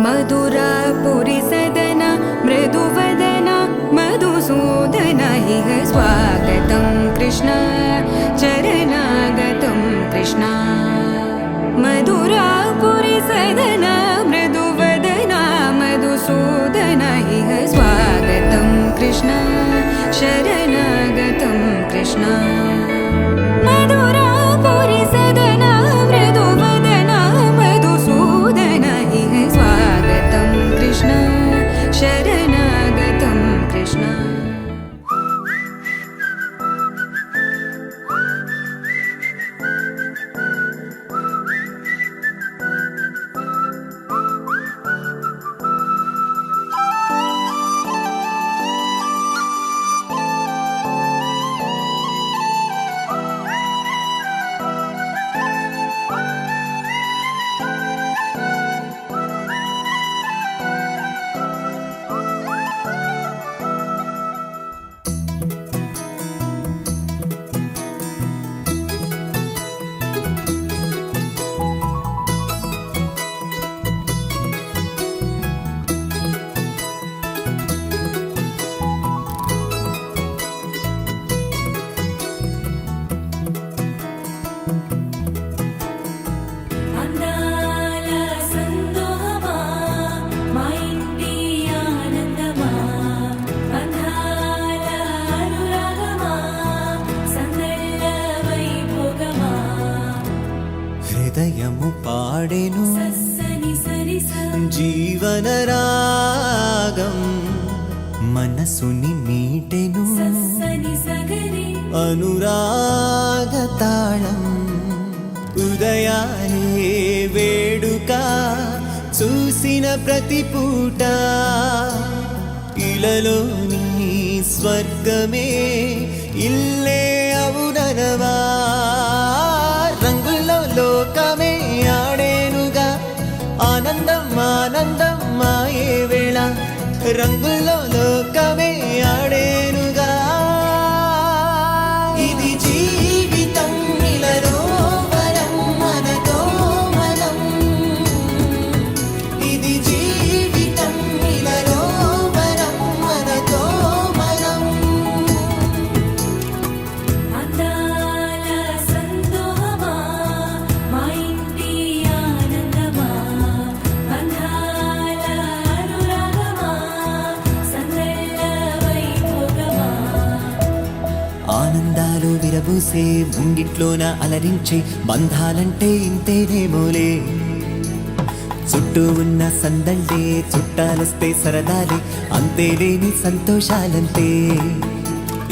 मधुरापुरी सदन मृदुवदन मधुसूदन इह स्वागतं कृष्ण चरणागतं कृष्ण मधुरापुरी सदन मृदुवदन मधुसूदन इह स्वागतं कृष्ण शरणागतं कृष्ण मधुरापुरी सदन मृदुवदन मधुसूदन इह स्वागतं कृष्ण शरणागतं कृष्ण హృదయము పాడెను జీవన రాగం మనసుని మీటెను అనురాగ తాళం ఉదయాలే వేడుక చూసిన ప్రతి పూట ఇలలోని స్వర్గమే ఇల్లే అవుననవా రంగుల్లో లోకమే ఆడేనుగా ఆనందం ఆనందం మాయే వేళ రంగుల్లో లోకమే ఆడేనుగా ఇది జీవితం ఇలలో వరం మనతో మనం ఇది జీవితం ఇలలో వరం మనతో మనం ఆనందాలు విరబూసే ముంగిట్లోన అలరించే బంధాలంటే ఇంతేనేమోలే చుట్టూ ఉన్న సందళ్ళే చుట్టాలొస్తే సరదాలే అంతేలేని సంతోషాలంతే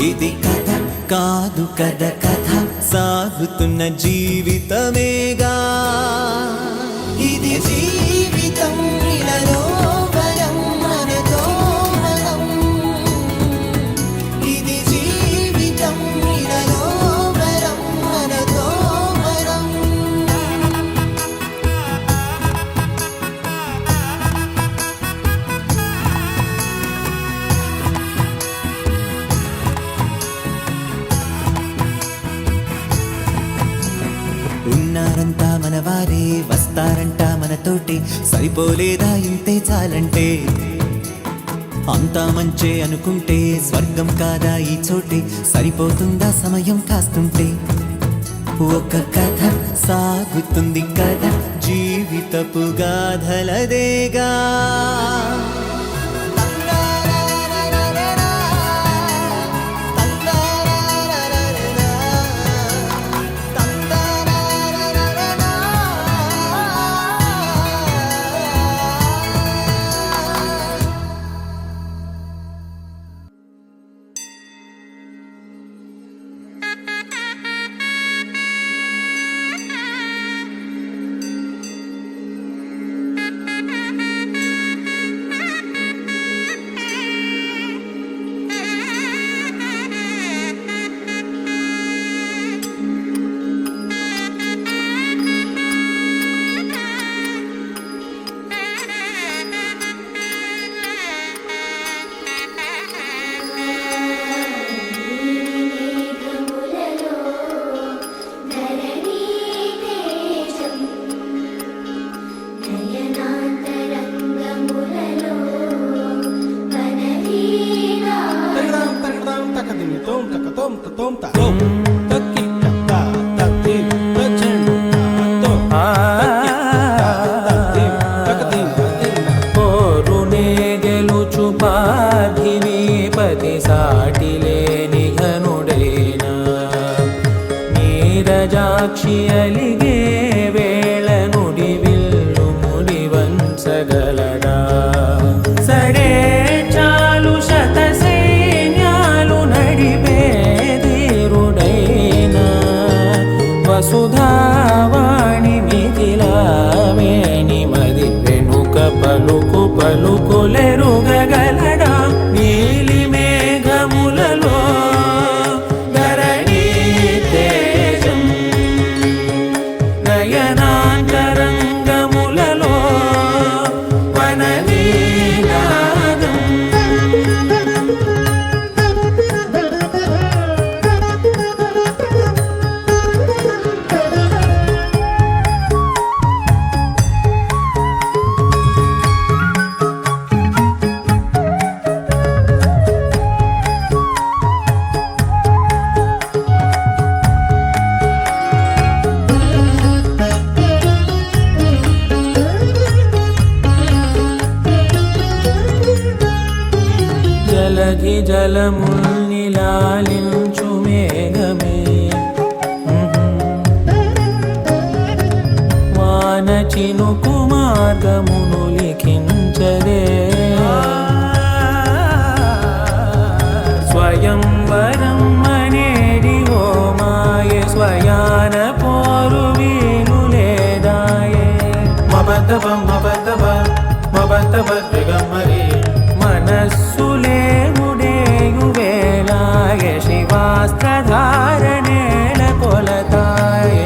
ఇది కథ కాదు కథ కథ సాగుతున్న జీవితమేగా ఇది జీవితం ఇలలో వరం మనతో మనం ఇది జీవితం ఇలలో వరం మనతో మనం ఉన్నారంతా మనవారే వస్తారంట మనతోటి సరిపోలేదా ఇంతే చాలంటే అంతా మంచే అనుకుంటే స్వర్గం కాదా ఈ చోటే సరిపోతుందా సమయం కాస్తుంటే ఒక కథ సాగుతుంది కథ జీవితపు గాథలదేగా కోరునే గెలుచు పార్థివీపతి సాటి లేని ఘనుడైనా నీరజాక్షి అలిగే వేళ నుడి విల్లు ముడి వంచగలడా సరే చాలు శత సైన్యాలు నడిపే ధీరుడైనా వసుధావాణి మిథిలావేణి మది వెనుక పలుకు పలుకులెరుగగలడా నీలి మేఘములలో ధరణీ తేజం నయనాంతరంగములలో వననీనాదం జలధి జలముల్ని లాలించు మేఘమే వాన చినుకు మార్గమును లిఖించరే స్వయంవరం అనేడి ఓ మాయ స్వయాన పోరు వీలు లేదాయే మబద్దబం మబద్దబ మబద్దబ దిగమ్మరి మనస్సులే ముడేయు వేళాయ శివాస్త్రధారణేల కొలతాయే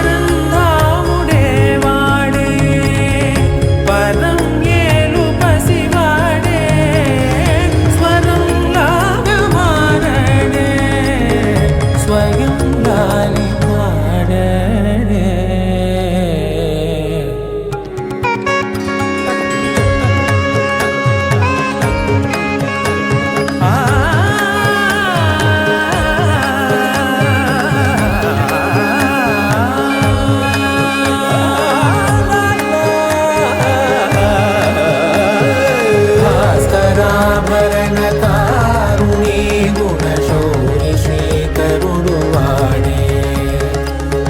వరంధాముడే వాడే పరం ఏలు పసివాడే స్వరం లాగమారడే స్వయం లాలి పాడడే భాస్కరాభరణ తారుణీ గుణశౌరి శ్రీకరుడు వాడే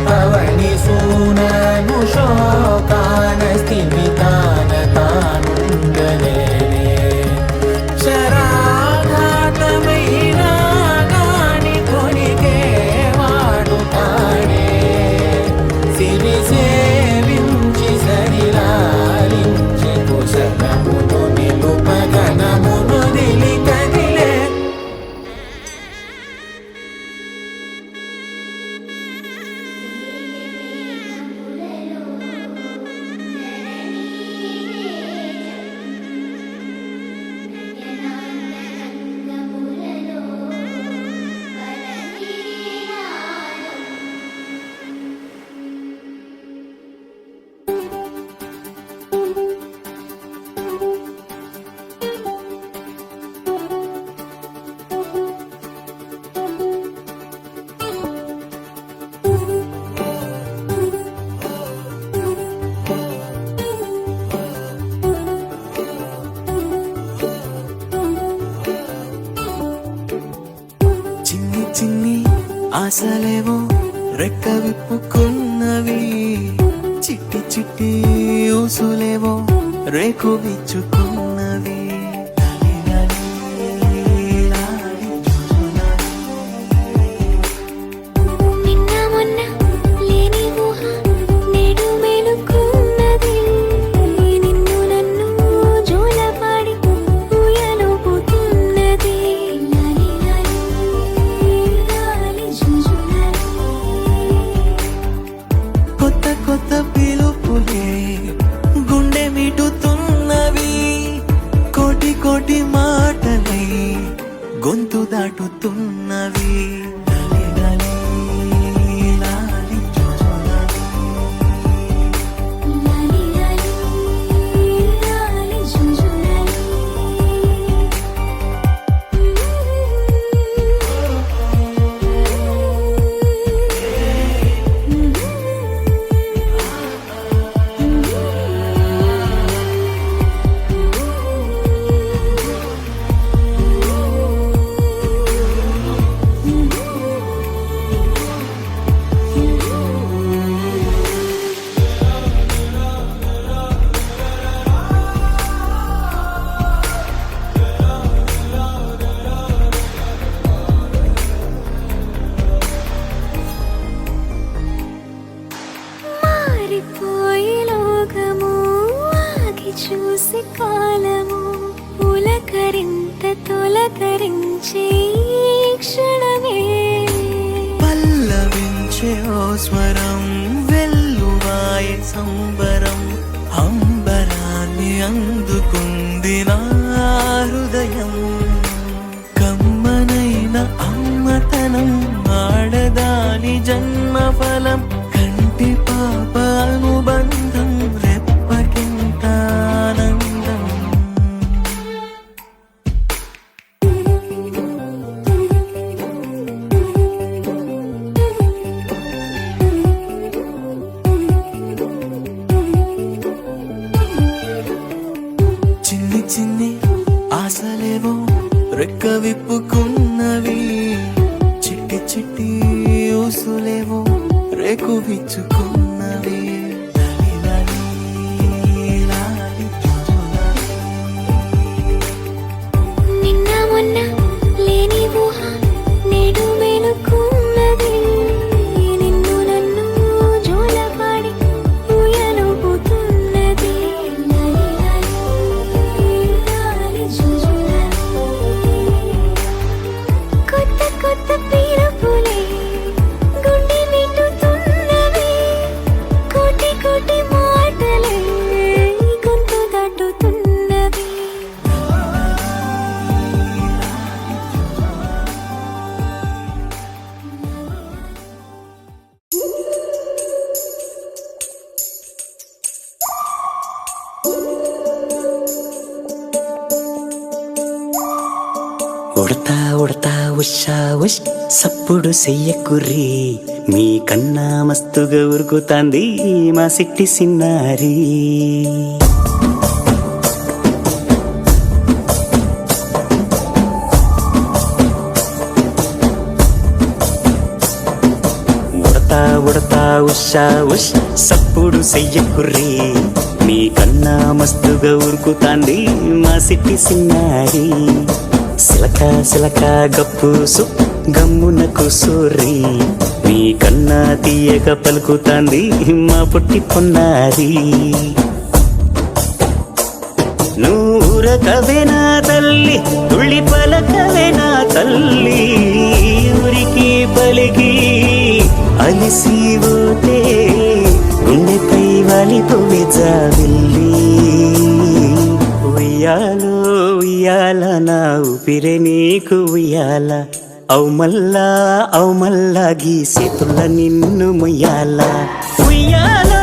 పవని సూనను శోకాన స్థిమితాన తానుండలేడే శరాఘాతమైనా గాని కొనికే వాడుతాడే సిరి సేవించి సరిలాలించి కుశలమును నిలుపగనమును దిలి కదిలే చిన్ని చిన్ని ఆశలేవో రెక్క విప్పుకున్నవి చిట్టి చిట్టి ఊసులేవో రేకు విచ్చుకున్నవి నిన్న మొన్న లేని ఊహ నేడు మేలుకున్నది నిన్ను నన్ను జోలపాడి ఊయలుపుతున్నది లాలి లాలి లాలి జుజులాలి గొంతు దాటుతున్నవి లాలి లాలి లాలి జోజోలాలి. లాలి లాలి లాలి జుజులాలి. మారిపోయే లోకము ఆగి చూసి కాలము పులకరింత తొలకరించే ఈ క్షణమే పల్లవించే ఓ స్వరం వెల్లువాయ సంబరం అంబరాన్ని అందుకుంది నా హృదయం. కమ్మనైన అమ్మతనం ఆడదాని జన్మఫలం కంటి పాప అనుబంధం రెప్పకింత ఆనందం. చిన్ని చిన్ని ఆశలేవో రెక్క విప్పుకున్నవి చిట్టి చిట్టి ఊసులేవో రేకు విచ్చుకున్నవి లాలి లాలి లాలి జోజోలాలి. నిన్న మొన్న లేని ఊహ నేడు మేలుకున్నది నిన్ను నన్ను జోలపాడి ఊయలుపుతున్నది లాలి లాలి లాలి జుజులాలి. కొత్త కొత్త పిలుపులే గుండె నిండుతున్నవి కోటి కోటి మాటలే గొంతు దాటుతున్నవి. ఉడతా ఉడతా ఉషా ఉష్ సప్పుడు చెయ్యకుర్రి మీ కన్నా మస్తుగా ఉరుకుతాంది మా సిట్టి సిన్నారి. ఉడతా ఉడతా ఉషా ఉష్ సప్పుడు చెయ్యకుర్రి మీ కన్నా మస్తుగా ఉరుకుతాంది మా సిట్టి సిన్నారి. సిలక సిలక గప్పుసు గమ్మున కూసోర్రి మీ కన్నా తీయక పలుకుతాంది మా పుట్టి పొన్నారి. నూరకవేనా తల్లి తుళ్ళి పలకవేనా తల్లి ఊరికి పలికి అలిసిపోతే గుండెపై వాలిపోవే జావిల్లి. ఉయ్యాలో ఉయ్యాల నా ఊపిరే నీకు ఉయ్యాల అవు మల్లా గీసేతుల్ల నిన్ను ముయ్యాల. ఉయ్యాలో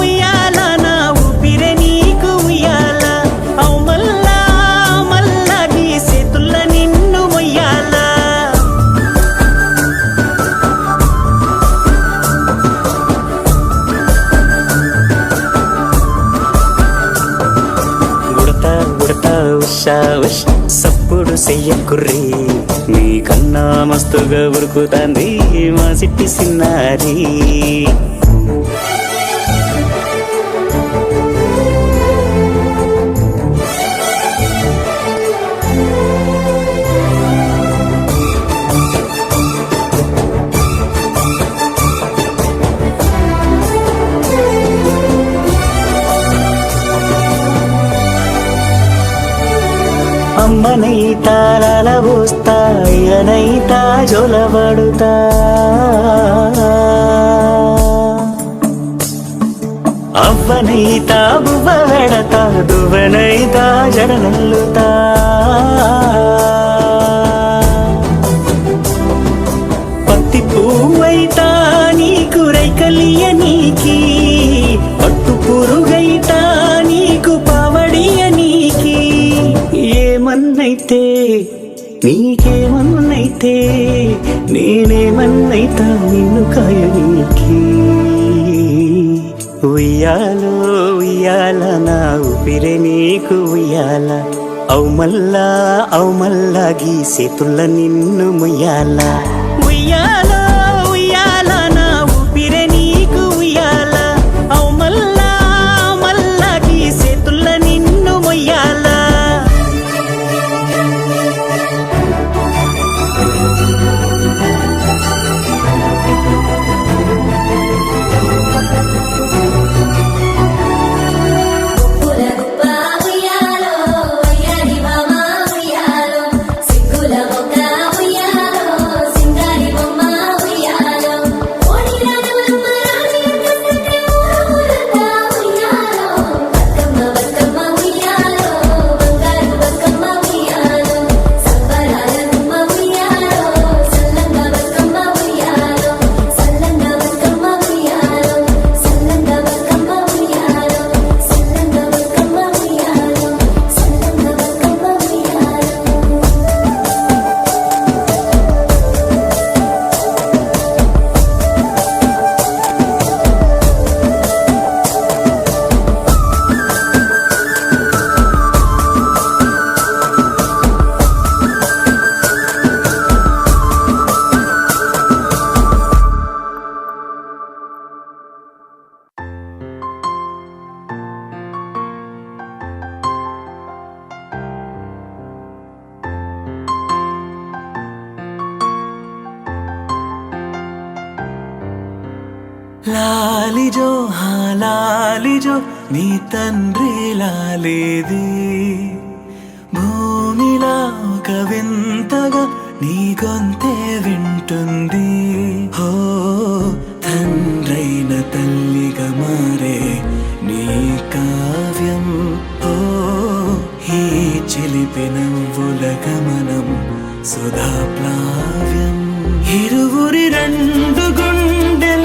ఉయ్యాల నా ఊపిరే నీకు ఉయ్యాల అవు మల్లా గీసేతుల్ల నిన్ను ముయ్యాల. ఉడతా ఉడతా ఉషా ఉష్ సప్పుడు చెయ్యకుర్రి మీ కన్నా మస్తుగా ఉరుకుతాంది మా సిట్టి సిన్నారి. అమ్మనైతా లలబోస్తా అయ్యనైతా జొలబడుతా అవ్వనైతా బువ్వ వెడతా దువ్వనైతా జడనల్లుతా నువ్వేమన్నైతే నేనేమన్నైతా నిన్ను కాయనీకి. ఉయ్యాలో ఉయ్యాల నా ఊపిరే నీకు ఉయ్యాల, అవు మల్లా గీసేతుల్ల నిన్ను ముయ్యాల. ఉయ్యాలో ఉయ్యాల నా ఊపిరే నీకు ఉయ్యాల, అవు మల్లా గీసేతుల్ల నిన్ను ముయ్యాల. లాలిజో లాలిజో నీ తండ్రి లాలేది, భూమిలా ఒక వింతగా నీ గొంతే వింటుంది. హో తండ్రైన తల్లిగా మారే నీ కావ్యం, ఓ ఈ చిలిపి నవ్వుల గమనం సుధా ప్లావ్యం. ఇరువురి రెండు గుండెలేకమయ్యను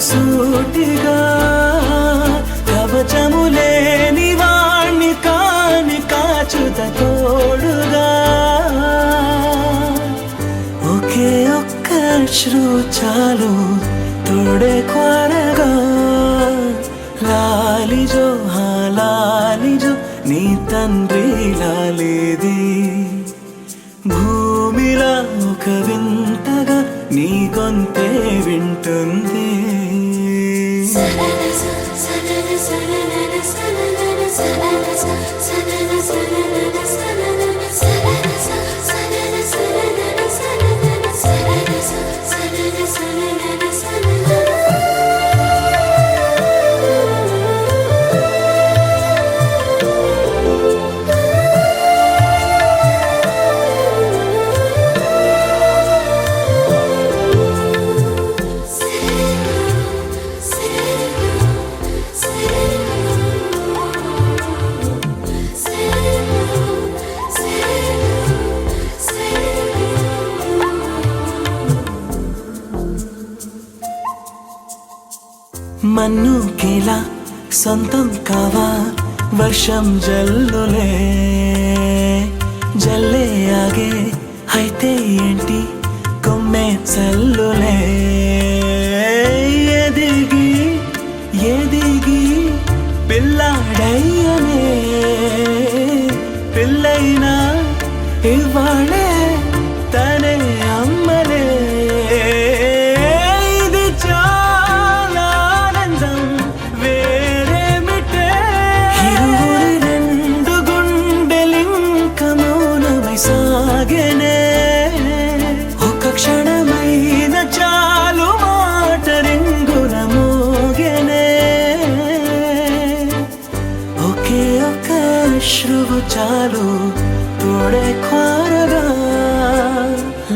సూటిగా, కవచములేని వాణ్ణి కాని కాచుత తోడుగా. ఒకే ఒక్క అశ్రు చాలు తోడే క్వారగా. లాలిజో లాలిజో నీ తండ్రి లాలేది, భూమిలా ఒక వింతగా నీ గొంతే వింటుంది. మన్నుకేలా సొంతం కావా వర్షం జల్లులే, జల్లే ఆగే అయితే ఏంటి కొమ్మే చల్లులే. ఎదిగి ఎదిగి పిల్లాడయ్యనే, పిల్లైనా ఇవాళే తనే అమ్మలే. ఒక క్షణమైన చాలు మాట రింగున మోగెనే, ఒకే ఒక అశ్రువు చాలు తోడే క్వారగా.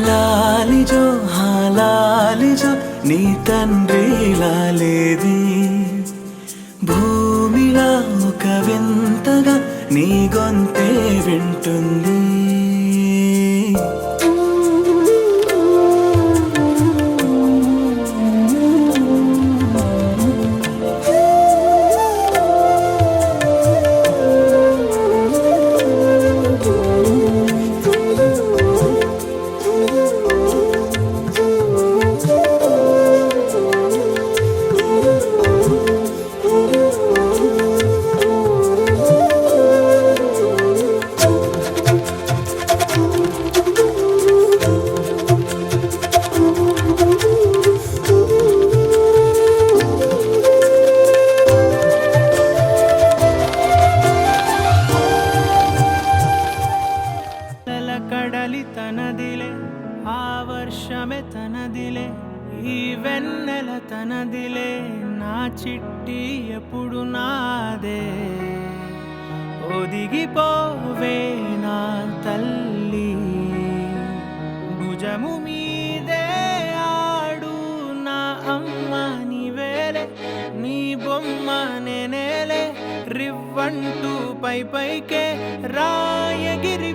లాలిజో లాలిజో నీ తండ్రి లాలేది, భూమిలా ఒక వింతగా నీ గొంతే వింటుంది. కడలి తనదిలే ఆ వర్షమే తనదిలే ఈ వెన్నెల తనదిలే నా చిట్టి ఎప్పుడు నాదే ఒదిగిపోవే నా తల్లి భుజము మీదే ఆడు నా అమ్మ నీవేలే నీ బొమ్మ నేనేలే రివ్వంటూ పైకే రాయగిరి